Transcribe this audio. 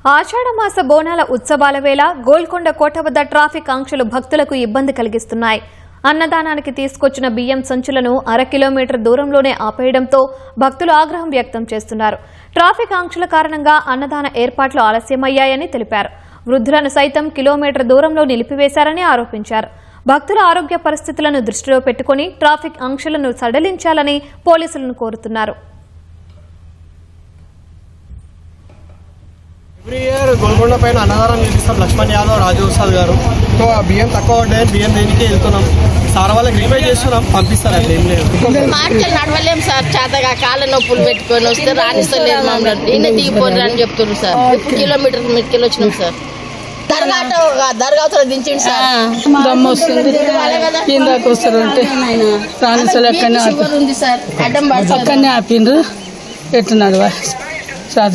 ఆషాఢమాస బోనాల ఉత్సవాల వేళ గోల్కొండ కోట వద్ద ట్రాఫిక్ ఆంక్షలు భక్తులకు ఇబ్బంది కలిగిస్తున్నాయి. అన్నదానానికి తీసుకొచ్చిన బియ్యం సంచులను 1/2 కిలోమీటర్ దూరంలోనే ఆపేయడంతో భక్తులు ఆగ్రహం వ్యక్తం చేస్తున్నారు. ట్రాఫిక్ ఆంక్షల కారణంగా అన్నదాన ఏర్పాట్లు ఆలస్యమయ్యాయని తెలిపారు. వృద్ధులను సైతం కిలోమీటర్ దూరంలో నిలిపివేశారని ఆరోపించారు. భక్తుల ఆరోగ్య పరిస్థితులను దృష్టిలో పెట్టుకుని ట్రాఫిక్ ఆంక్షలను సడలించాలని పోలీసులను కోరుతున్నారు. ఎవ్రీ ఇయర్ గోల్కొండ పైన అన్నదానం నిర్మిస్తాం లక్ష్మణ్ యాదవ్ రాజు ప్రసాద్ గారు. సో ఆ బియ్యం తక్కువ ఉంటాయి, బియ్యం దేనికి వెళ్తున్నాం సార్ వాళ్ళకి రిక్వెస్ట్ చేస్తున్నాం, పంపిస్తారు. అట్లా ఏం లేదు, మార్కెట్ నడవలేము సార్. చేతగా కాళ్ళ నొప్పులు పెట్టుకొని వస్తే రాణిస్తలేదు మమ్మల్ని. నిన్న దిగిపోరు అని చెప్తున్నారు సార్. కిలోమీటర్ మీదకి వచ్చినాం సార్. దర్గాతో దించండి సార్. దమ్ము వస్తుంది కిందకు వస్తారంటే రాణిస్తలు ఉంది సార్. అడ్డం అక్కడనే ఆపిండ్రు. ఎట్టున్నాడు సార్